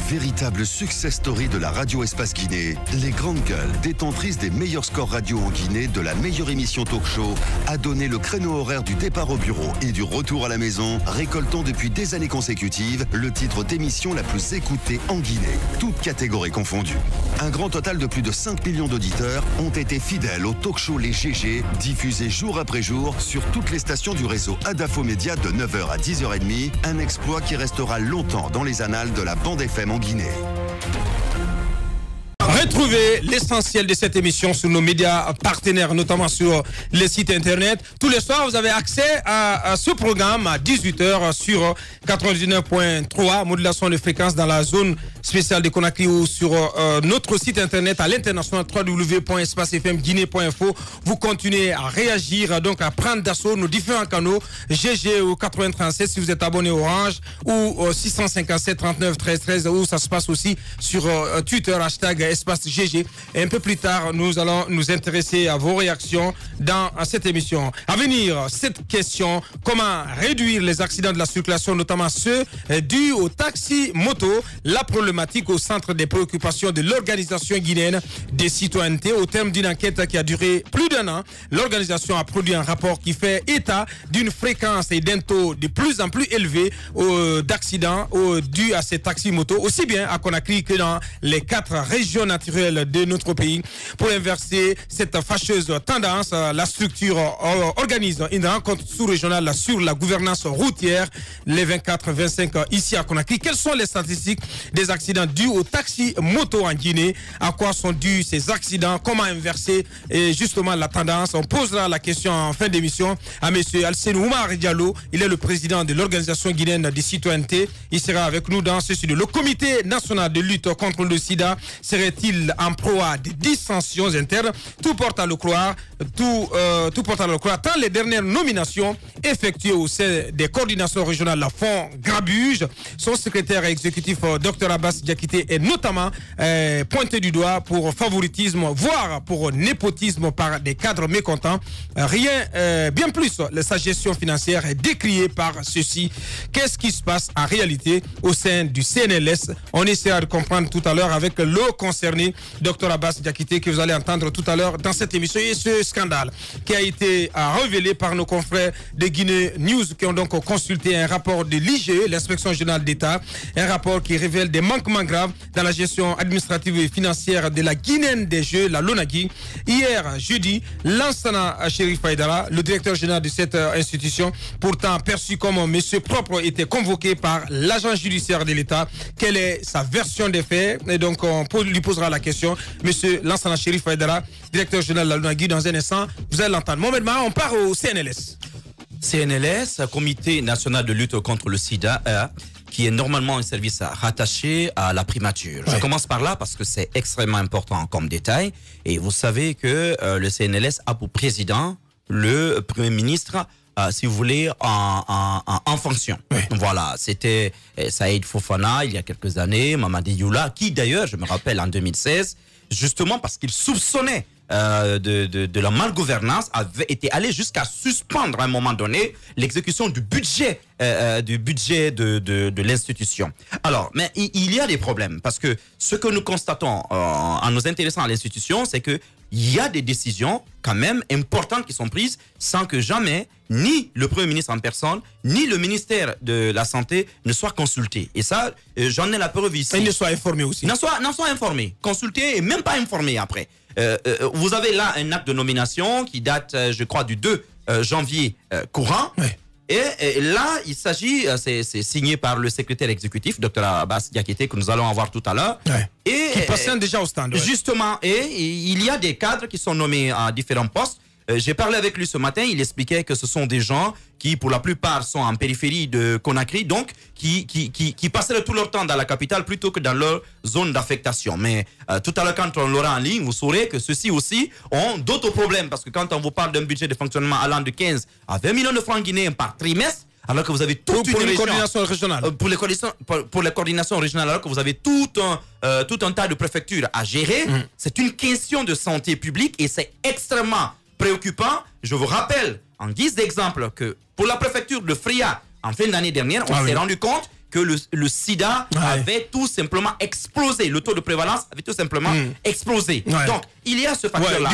Véritable success story de la radio Espace Guinée, les grandes gueules, détentrices des meilleurs scores radio en Guinée, de la meilleure émission talk show, a donné le créneau horaire du départ au bureau et du retour à la maison, récoltant depuis des années consécutives le titre d'émission la plus écoutée en Guinée, toutes catégories confondues. Un grand total de plus de 5 millions d'auditeurs ont été fidèles au talk show Les GG, diffusé jour après jour sur toutes les stations du réseau Adafo Média de 9h à 10h30, un exploit qui restera longtemps dans les annales de la bande FM en Guinée. Retrouvez l'essentiel de cette émission sur nos médias partenaires, notamment sur les sites internet. Tous les soirs, vous avez accès à ce programme à 18h sur 99.3, modulation de fréquence dans la zone spéciale de Conakry ou sur notre site internet à l'international www.espacefmguinée.info. Vous continuez à réagir, donc à prendre d'assaut nos différents canaux GG ou 8037 si vous êtes abonné Orange ou 657 39 13 13 où ça se passe aussi sur Twitter hashtag Espace GG. Et un peu plus tard, nous allons nous intéresser à vos réactions dans cette émission. À venir, cette question, comment réduire les accidents de la circulation, notamment ceux dus aux taxis moto, la problématique au centre des préoccupations de l'organisation guinéenne des citoyennetés. Au terme d'une enquête qui a duré plus d'1 an, l'organisation a produit un rapport qui fait état d'une fréquence et d'un taux de plus en plus élevé d'accidents dus à ces taxis moto, aussi bien à Conakry que dans les 4 régions naturelles de notre pays. Pour inverser cette fâcheuse tendance, la structure organise une rencontre sous-régionale sur la gouvernance routière les 24-25 ici à Conakry. Quelles sont les statistiques des accidents dus aux taxis moto en Guinée? À quoi sont dus ces accidents? Comment inverser justement la tendance? On posera la question en fin d'émission à M. Alsenou Oumar Diallo. Il est le président de l'organisation guinéenne des citoyennetés. Il sera avec nous dans ce studio. Le comité national de lutte contre le sida serait-il en proie des dissensions internes? Tout porte à le croire, tout porte à le croire, tant les dernières nominations effectuées au sein des coordinations régionales la font grabuge. Son secrétaire exécutif, Dr Abbas Diakité, est notamment pointé du doigt pour favoritisme, voire pour népotisme par des cadres mécontents. Bien plus, sa gestion financière est décriée par ceux-ci. Qu'est-ce qui se passe en réalité au sein du CNLS? On essaiera de comprendre tout à l'heure avec le concerné, Dr Abbas Diakité, que vous allez entendre tout à l'heure dans cette émission. Et ce scandale qui a été révélé par nos confrères de Guinée News, qui ont donc consulté un rapport de l'IGE, l'inspection générale d'État, un rapport qui révèle des manquements graves dans la gestion administrative et financière de la Guinéenne des Jeux, la LONAGUI. Hier, jeudi, Lansana Chérif Haïdara, le directeur général de cette institution, pourtant perçu comme monsieur propre, était convoqué par l'agent judiciaire de l'État. Quelle est sa version des faits? Et donc, on lui posera la question. Monsieur Lansana Chérif Haïdara, directeur général de la LONAGUI, dans un instant, vous allez l'entendre. Mohamed Maha, on part au CNLS. CNLS, Comité national de lutte contre le sida, qui est normalement un service rattaché à la primature. Ouais. Je commence par là parce que c'est extrêmement important comme détail. Et vous savez que le CNLS a pour président le Premier ministre, si vous voulez, en fonction. Oui. Voilà, c'était Saïd Fofana il y a quelques années, Mamadi Youla, qui d'ailleurs, je me rappelle, en 2016, justement parce qu'il soupçonnait de la malgouvernance, avait été allé jusqu'à suspendre à un moment donné l'exécution du budget de l'institution. Alors, mais il y a des problèmes parce que ce que nous constatons en nous intéressant à l'institution, c'est que il y a des décisions quand même importantes qui sont prises sans que jamais ni le Premier ministre en personne, ni le ministère de la Santé ne soient consultés. Et ça, j'en ai la preuve ici. Et ne soient informés aussi. N'en soient informés, consultés et même pas informés après. Vous avez là un acte de nomination qui date, je crois, du 2 janvier courant. Oui. Et là, il s'agit, c'est signé par le secrétaire exécutif, Dr Abbas Diakité, que nous allons avoir tout à l'heure. Ouais. Et qui passe déjà au stand. Ouais. Justement, et il y a des cadres qui sont nommés à différents postes. J'ai parlé avec lui ce matin, il expliquait que ce sont des gens qui, pour la plupart, sont en périphérie de Conakry, donc qui passeraient tout leur temps dans la capitale plutôt que dans leur zone d'affectation. Mais tout à l'heure, quand on l'aura en ligne, vous saurez que ceux-ci aussi ont d'autres problèmes, parce que quand on vous parle d'un budget de fonctionnement allant de 15 à 20 millions de francs guinéens par trimestre, alors que vous avez toute une région, coordination régionale. Pour les coordinations régionales, alors que vous avez tout un tas de préfectures à gérer, c'est une question de santé publique et c'est extrêmement préoccupant. Je vous rappelle, en guise d'exemple, que pour la préfecture de Fria, en fin d'année dernière, on s'est rendu compte que le sida avait tout simplement explosé. Le taux de prévalence avait tout simplement explosé. Donc, il y a ce facteur-là.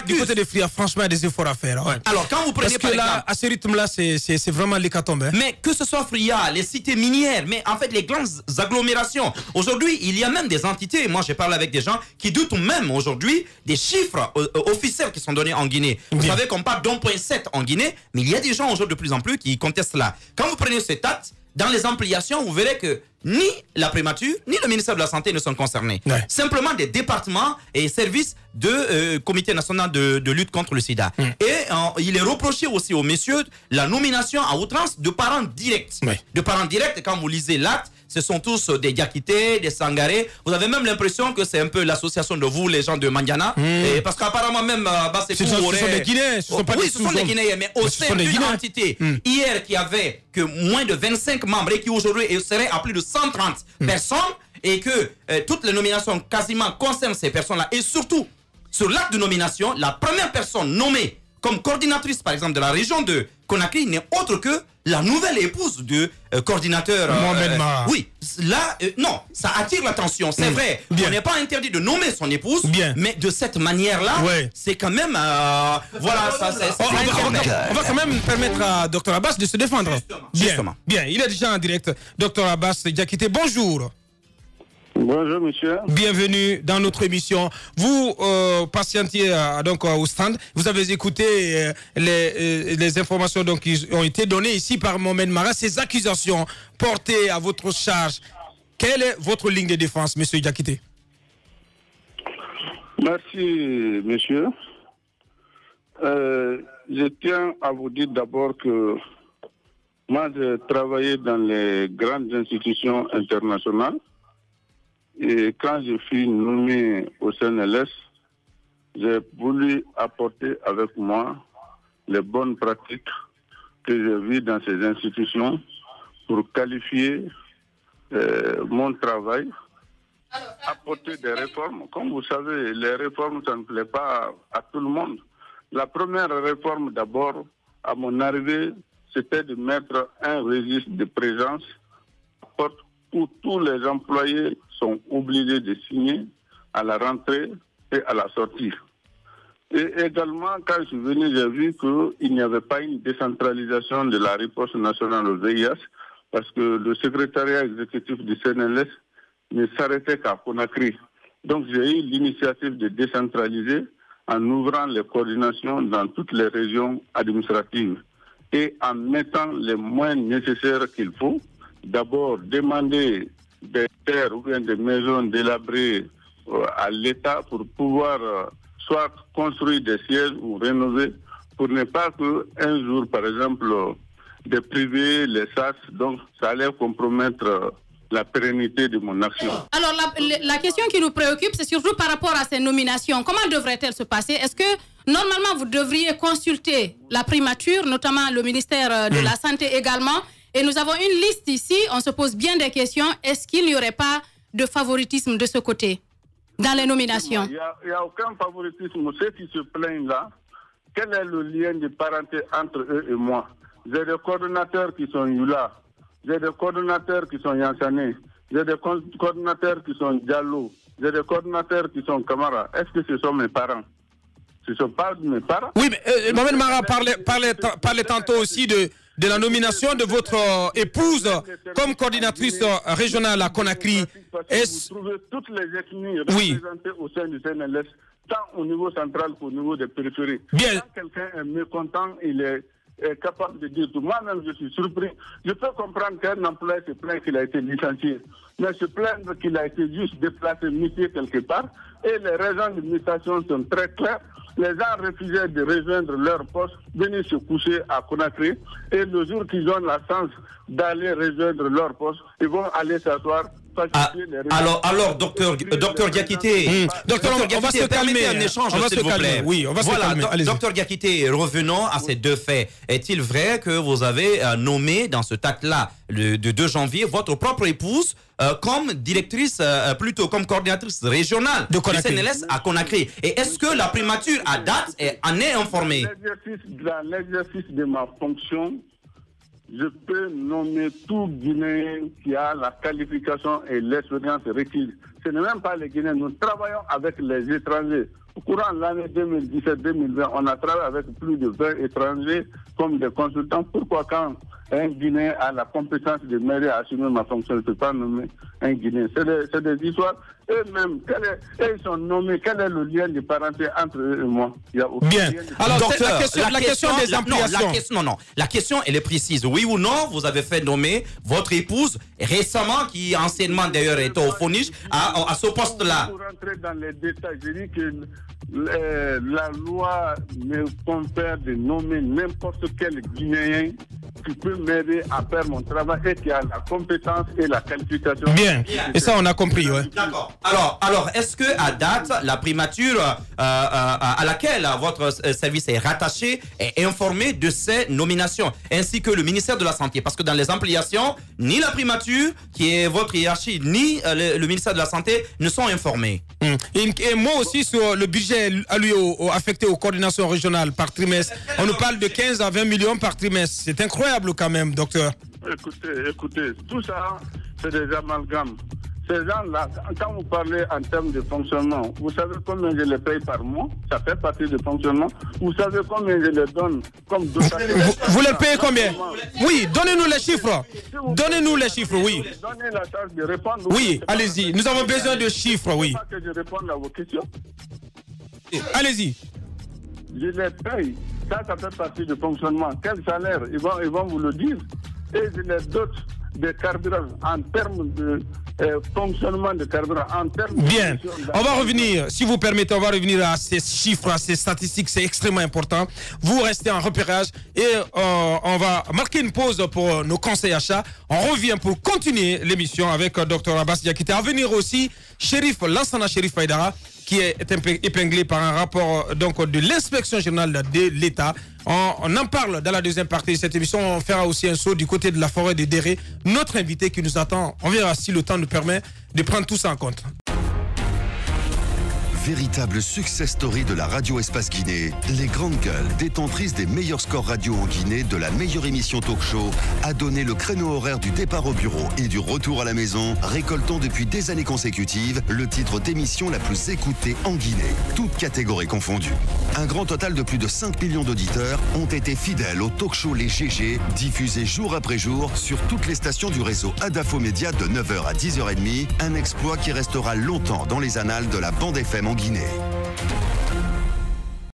Du côté des Fria, franchement, il y a des efforts à faire. Alors, quand vous prenez parce que là, à ce rythme-là, c'est vraiment l'hécatombe. Hein. Mais que ce soit Fria, les cités minières, mais en fait, les grandes agglomérations. Aujourd'hui, il y a même des entités. Moi, j'ai parlé avec des gens qui doutent même aujourd'hui des chiffres officiels qui sont donnés en Guinée. Vous savez qu'on parle d'1,7 en Guinée, mais il y a des gens aujourd'hui de plus en plus qui contestent là. Quand vous prenez cet acte, dans les ampliations, vous verrez que ni la primature, ni le ministère de la Santé ne sont concernés. Simplement des départements et services de Comité national de lutte contre le sida. Et il est reproché aussi aux messieurs la nomination à outrance de parents directs. De parents directs, quand vous lisez l'acte, ce sont tous des Diakité, des Sangaré. Vous avez même l'impression que c'est un peu l'association de vous, les gens de Mandiana. Parce qu'apparemment même, ce sont des Guinéens. Ce sont des Guinéens, mais au sein d'une entité, hier, qui avait que moins de 25 membres et qui aujourd'hui serait à plus de 130 personnes, et que toutes les nominations quasiment concernent ces personnes-là. Et surtout, sur l'acte de nomination, la première personne nommée comme coordinatrice, par exemple, de la région de Conakry n'est autre que la nouvelle épouse du coordinateur. Oui, là, non, ça attire l'attention, c'est vrai. On n'est pas interdit de nommer son épouse, mais de cette manière-là, c'est quand même... voilà, ça, c'est... On va quand même permettre à Dr Abbas de se défendre. Justement. Bien, il est déjà en direct. Dr Abbas Diakité, bonjour. Bonjour monsieur. Bienvenue dans notre émission. Vous patientiez donc au stand. Vous avez écouté les informations donc, qui ont été données ici par Mohamed Mara. Ces accusations portées à votre charge. Quelle est votre ligne de défense, monsieur Diakité? Merci monsieur. Je tiens à vous dire d'abord que moi j'ai travaillé dans les grandes institutions internationales. Et quand je fus nommé au CNLS, j'ai voulu apporter avec moi les bonnes pratiques que j'ai vues dans ces institutions pour qualifier mon travail, apporter des réformes. Comme vous savez, les réformes, ça ne plaît pas à tout le monde. La première réforme, d'abord, à mon arrivée, c'était de mettre un registre de présence où tous les employés sont obligés de signer à la rentrée et à la sortie. Et également, quand je suis venu, j'ai vu qu'il n'y avait pas une décentralisation de la riposte nationale au VIH, parce que le secrétariat exécutif du CNLS ne s'arrêtait qu'à Conakry. Donc j'ai eu l'initiative de décentraliser en ouvrant les coordinations dans toutes les régions administratives et en mettant les moyens nécessaires qu'il faut. D'abord, demander des terres ou bien des maisons délabrées à l'État pour pouvoir soit construire des sièges ou rénover, pour ne pas qu'un jour, par exemple, des privés, les SAS, donc ça allait compromettre la pérennité de mon action. Alors, la question qui nous préoccupe, c'est surtout par rapport à ces nominations. Comment devrait-elle se passer? Est-ce que, normalement, vous devriez consulter la primature, notamment le ministère de la Santé également? Et nous avons une liste ici, on se pose bien des questions. Est-ce qu'il n'y aurait pas de favoritisme de ce côté, dans les nominations? Il n'y a aucun favoritisme. Ceux qui se plaignent là, quel est le lien de parenté entre eux et moi? J'ai des coordonnateurs qui sont Yula, j'ai des coordonnateurs qui sont Yansané, j'ai des coordonnateurs qui sont Diallo, j'ai des coordonnateurs qui sont Camara. Est-ce que ce sont mes parents? Ce ne sont pas mes parents? Oui, mais Mohamed Mara parlait tantôt aussi de la nomination de votre épouse comme coordinatrice régionale à Conakry. Vous trouvez toutes les ethnies représentées au sein du CNLS, tant au niveau central qu'au niveau des périphéries. Bien. Quand quelqu'un est mécontent, il est capable de dire tout. Moi-même, je suis surpris. Je peux comprendre qu'un employé se plaint qu'il a été licencié, mais se plaindre qu'il a été juste déplacé, muté quelque part, et les raisons de mutation sont très claires. Les gens refusaient de rejoindre leur poste, venir se coucher à Conakry, et le jour qu'ils ont la chance d'aller rejoindre leur poste, ils vont aller s'asseoir. Alors, docteur Diakité, on va se calmer. Un échange, s'il vous plaît. Oui, on va se calmer. Docteur Diakité, revenons à ces deux faits. Est-il vrai que vous avez nommé dans ce acte-là, le 2 janvier, votre propre épouse comme directrice, plutôt comme coordinatrice régionale du CNLS à Conakry? Et est-ce que la primature à date en est informée? Dans l'exercice de ma fonction, je peux nommer tout Guinéen qui a la qualification et l'expérience requise. Ce n'est même pas les Guinéens. Nous travaillons avec les étrangers. Au courant de l'année 2017-2020, on a travaillé avec plus de 20 étrangers comme des consultants. Pourquoi quand un Guinéen a la compétence de m'aider à assumer ma fonction, je ne peux pas nommer un Guinéen? C'est des histoires. Eux-mêmes, ils sont nommés. Quel est le lien de parenté entre eux et moi? Il y a aucun Bien. lien de Alors, Docteur, la question des ampliations. Non, la question, elle est précise. Oui ou non, vous avez fait nommer votre épouse récemment, qui anciennement d'ailleurs était au FONIJ, à ce poste-là. Pour rentrer dans les détails, je dis que la loi me confère de nommer n'importe quel Guinéen qui peut m'aider à faire mon travail et qui a la compétence et la qualification. Bien. Et ça, on a compris, ouais. D'accord. Alors, est-ce que à date, la primature à laquelle votre service est rattaché est informée de ces nominations, ainsi que le ministère de la Santé? Parce que dans les ampliations, ni la primature, qui est votre hiérarchie, ni le ministère de la Santé ne sont informés. Et moi aussi, sur le budget affecté aux coordinations régionales par trimestre, on nous parle de 15 à 20 millions par trimestre. C'est incroyable quand même, docteur. Écoutez, tout ça, c'est des amalgames. Ces gens-là, quand vous parlez en termes de fonctionnement, vous savez combien je les paye par mois? Ça fait partie du fonctionnement. Vous savez combien je les donne comme dotation? Vous les payez combien? Oui, donnez-nous les chiffres. Donnez-nous les chiffres, oui. Donnez la charge de répondre. Oui, allez-y. Nous avons besoin de chiffres, oui. Pas que je réponde à vos questions. Allez-y. Je les paye. Ça fait partie du fonctionnement. Quel salaire? Ils vont vous le dire. Et je les dote de carburant en termes de fonctionnement de carburant. Bien. On va revenir, si vous permettez, on va revenir à ces chiffres, à ces statistiques. C'est extrêmement important. Vous restez en repérage et on va marquer une pause pour nos conseils achats. On revient pour continuer l'émission avec Dr Abbas Diakité. À venir aussi, Lansana Chérif Haïdara, qui est épinglé par un rapport donc, de l'inspection générale de l'État. On en parle dans la deuxième partie de cette émission. On fera aussi un saut du côté de la forêt de Déré. Notre invité qui nous attend, on verra si le temps nous permet de prendre tout ça en compte. Véritable success story de la radio Espace Guinée, les grandes gueules, détentrices des meilleurs scores radio en Guinée, de la meilleure émission talk show, a donné le créneau horaire du départ au bureau et du retour à la maison, récoltant depuis des années consécutives le titre d'émission la plus écoutée en Guinée, toutes catégories confondues. Un grand total de plus de 5 millions d'auditeurs ont été fidèles au talk show Les GG, diffusé jour après jour sur toutes les stations du réseau Adafo Média de 9h à 10h30, un exploit qui restera longtemps dans les annales de la bande FM en Guinée.